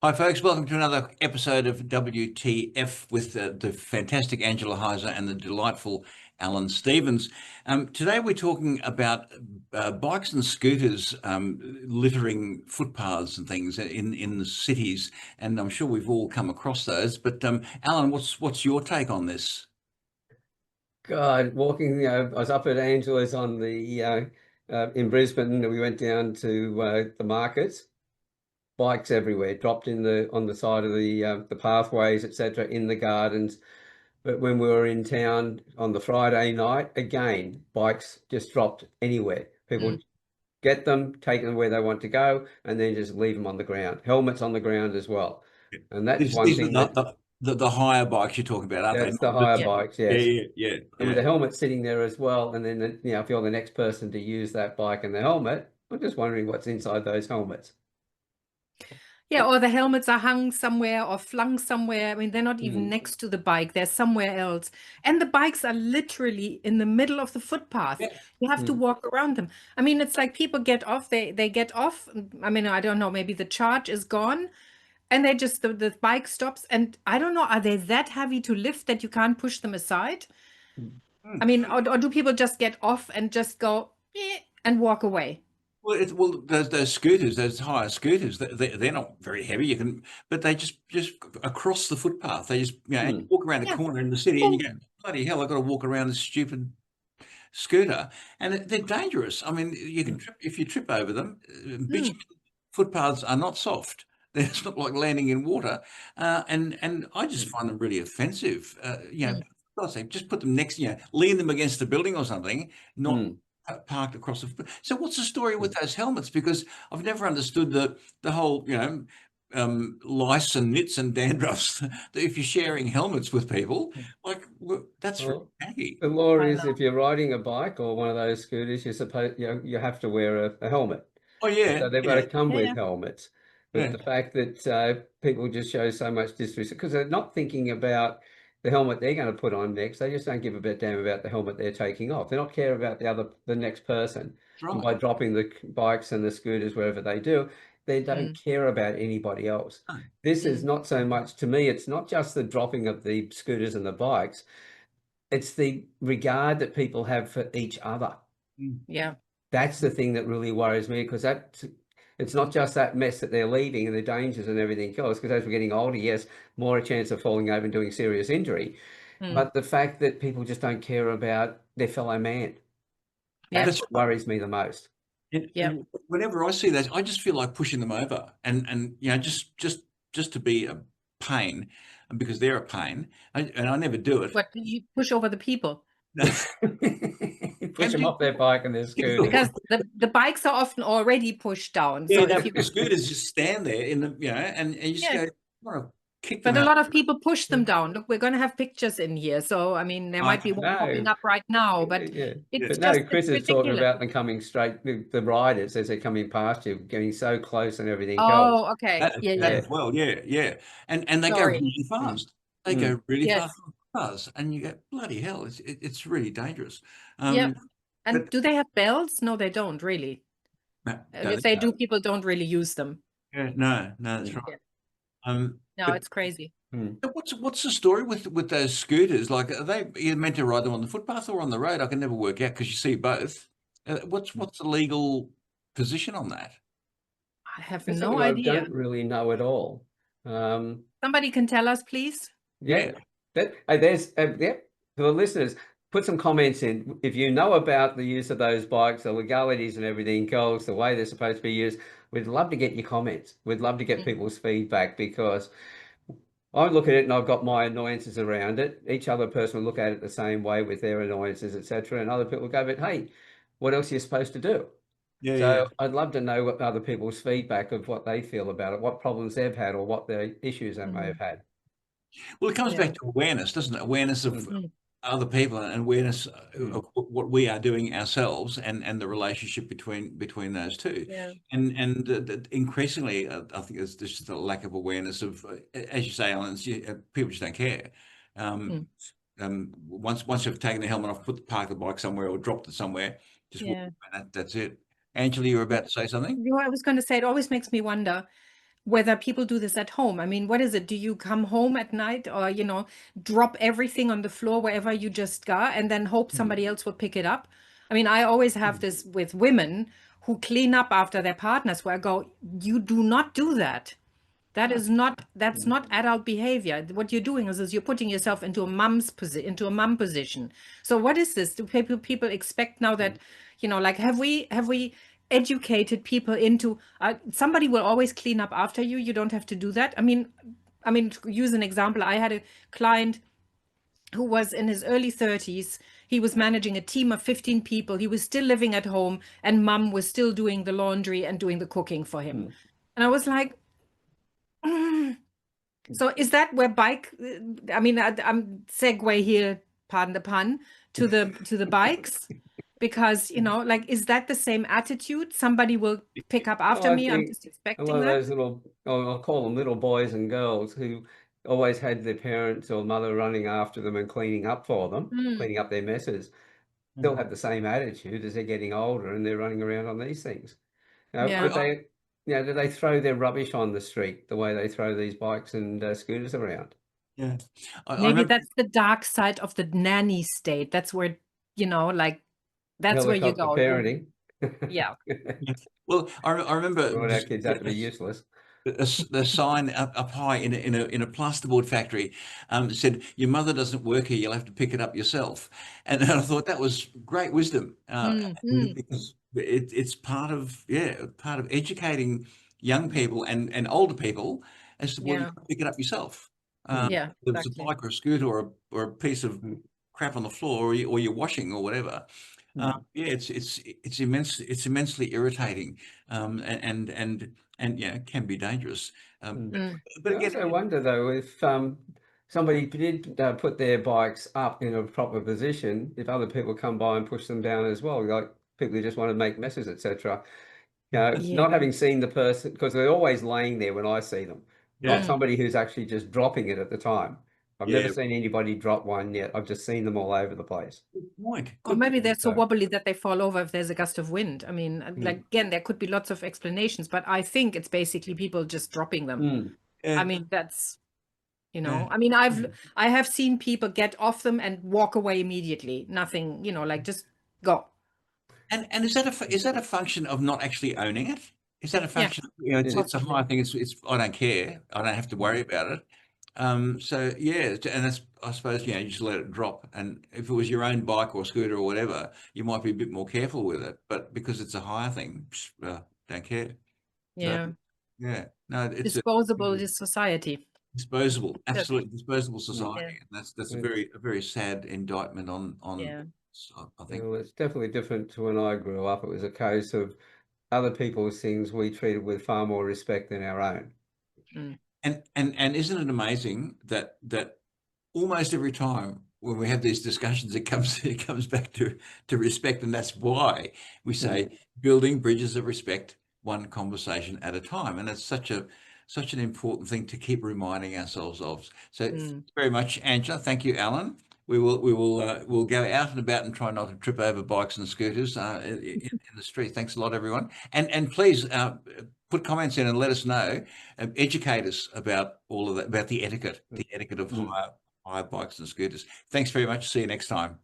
Hi, folks. Welcome to another episode of WTF with the fantastic Angela Heise and the delightful Alan Stevens. Today we're talking about bikes and scooters littering footpaths and things in the cities, and I'm sure we've all come across those. But Alan, what's your take on this? God, walking, I was up at Angela's on the in Brisbane, and we went down to the markets. Bikes everywhere, dropped on the side of the pathways, etc., in the gardens. But when we were in town on the Friday night, again, bikes just dropped anywhere. People get them, take them where they want to go, and then just leave them on the ground. Helmets on the ground as well. And that's one These thing are that the higher bikes you're talking about, aren't they? that's the higher bikes, Yeah, yes. yeah. And with the helmet sitting there as well, and then if you're the next person to use that bike and the helmet, I'm just wondering what's inside those helmets. Yeah, or the helmets are hung somewhere or flung somewhere. I mean, they're not even next to the bike, they're somewhere else. And the bikes are literally in the middle of the footpath. Yeah. You have to walk around them. I mean, it's like people get off, they get off. I mean, I don't know, maybe the charge is gone and they just, the bike stops. And I don't know, are they that heavy to lift that you can't push them aside? I mean, or do people just get off and just go and walk away? Well, those scooters, those hire scooters, they're not very heavy. But they just across the footpath. They just and you walk around a corner in the city, and you go, bloody hell! I've got to walk around this stupid scooter, and they're dangerous. I mean, you can trip if you trip over them. Bitumen footpaths are not soft. It's not like landing in water, and I just find them really offensive. For God's sake, just put them next, lean them against a building or something, not parked across the. So what's the story with those helmets? Because I've never understood the whole, lice and nits and dandruffs. That if you're sharing helmets with people, that's really tacky. The law is if you're riding a bike or one of those scooters, you're supposed you have to wear a helmet. Oh yeah, so they've got to come with helmets. But Yeah. the fact that people just show so much disrespect because they're not thinking about the helmet they're going to put on next. They just don't give a bit damn about the helmet they're taking off. They don't care about the next person. Right. And by dropping the bikes and the scooters wherever they do, they don't care about anybody else. This is not so much, to me, it's not just the dropping of the scooters and the bikes. It's the regard that people have for each other. Yeah. That's the thing that really worries me, because it's not just that mess that they're leaving and the dangers and everything else, because as we're getting older, yes, more a chance of falling over and doing serious injury. But the fact that people just don't care about their fellow man, that's what worries me the most. And whenever I see that, I just feel like pushing them over and just to be a pain, because they're a pain, and I never do it. What, you push over the people? Push them off their bike and their scooter. Because the bikes are often already pushed down. Yeah, So if the scooters just stand there in the, and you just go, I want to kick them But a out. lot of people push them down. Look, we're going to have pictures in here. So, I mean, there might be one popping up right now, but it's just Chris is talking ridiculous. about them coming straight, the riders as they're coming past you, getting so close and everything else. Oh, okay. That as well, yeah. And they go really fast. They go really fast, and you go, bloody hell, it's really dangerous. And do they have belts? No, they don't really. If they do, people don't really use them. Yeah, no, that's right. No, it's crazy. What's the story with those scooters? Like, are you meant to ride them on the footpath or on the road? I can never work out because you see both. What's the legal position on that? I have no idea. I don't really know at all. Somebody can tell us, please. There's for the listeners, put some comments in if you know about the use of those bikes, the legalities and everything else, the way they're supposed to be used. We'd love to get your comments. We'd love to get people's feedback, because I look at it and I've got my annoyances around it. Each other person will look at it the same way with their annoyances, etc. And other people will go, but hey, what else are you supposed to do? I'd love to know what other people's feedback of what they feel about it, what problems they've had or what the issues they may have had. Well, it comes back to awareness, doesn't it? Awareness of other people and awareness of what we are doing ourselves and the relationship between those two. And increasingly, I think there's just a lack of awareness of, as you say, Alan, people just don't care. Once you've taken the helmet off, park the bike somewhere or dropped it somewhere, just walk, that's it. Angela, you were about to say something? I was going to say, it always makes me wonder, whether people do this at home. I mean, what is it? Do you come home at night or, you know, drop everything on the floor wherever you just go and then hope somebody else will pick it up? I mean, I always have this with women who clean up after their partners, where I go, you do not do that. That's not adult behavior. What you're doing is you're putting yourself into a mom position. So what is this? Do people expect now that, you know, like, have we educated people into somebody will always clean up after you. You don't have to do that. I mean, to use an example, I had a client who was in his early 30s. He was managing a team of 15 people. He was still living at home, and mom was still doing the laundry and doing the cooking for him. And I was like, so is that where I mean, I'm segue here, pardon the pun, to the bikes, because, you know, like, is that the same attitude? Somebody will pick up after me. I'm just expecting a lot of that. those little, I'll call them little boys and girls who always had their parents or mother running after them and cleaning up for them, cleaning up their messes. They'll have the same attitude as they're getting older and they're running around on these things. Do they throw their rubbish on the street the way they throw these bikes and scooters around? Yeah. Maybe that's the dark side of the nanny state. That's where, you know, like, that's where you go. Parenting. Yeah. Well, I remember We want our kids have to be useless. The sign up high in a plasterboard factory said, "Your mother doesn't work here. You'll have to pick it up yourself." And I thought that was great wisdom, because it's part of educating young people and older people as to, well, you can pick it up yourself. Yeah, whether it's a bike or a scooter or a piece of crap on the floor, or you're washing or whatever. It's immensely irritating, and yeah, can be dangerous. But again, I also wonder though, if somebody did put their bikes up in a proper position, if other people come by and push them down as well, like people who just want to make messes, etc. You know, not having seen the person, because they're always laying there when I see them, not somebody who's actually just dropping it at the time. I've never seen anybody drop one yet. I've just seen them all over the place. Or maybe they're so wobbly that they fall over if there's a gust of wind. I mean, like, again, there could be lots of explanations, but I think it's basically people just dropping them. I mean, that's, you know, I mean, I have seen people get off them and walk away immediately. Nothing, you know, like, just go. And is that a function of not actually owning it? Is that a function? You know, it's a high thing. It's I don't care. I don't have to worry about it. So yeah, and that's, I suppose, you know, you just let it drop. And if it was your own bike or scooter or whatever, you might be a bit more careful with it. But because it's a higher thing, don't care. Yeah. So, yeah. No, it's disposable is society. Disposable, absolutely disposable society. And that's a very sad indictment on I think. Well, it's definitely different to when I grew up. It was a case of other people's things we treated with far more respect than our own. And isn't it amazing that almost every time when we have these discussions, it comes back to respect, and that's why we say building bridges of respect, one conversation at a time, and it's such an important thing to keep reminding ourselves of. So thanks very much, Angela. Thank you, Alan. We'll go out and about and try not to trip over bikes and scooters in the street. Thanks a lot, everyone. And please put comments in and let us know, educate us about all of that, about the etiquette of hire bikes and scooters. Thanks very much. See you next time.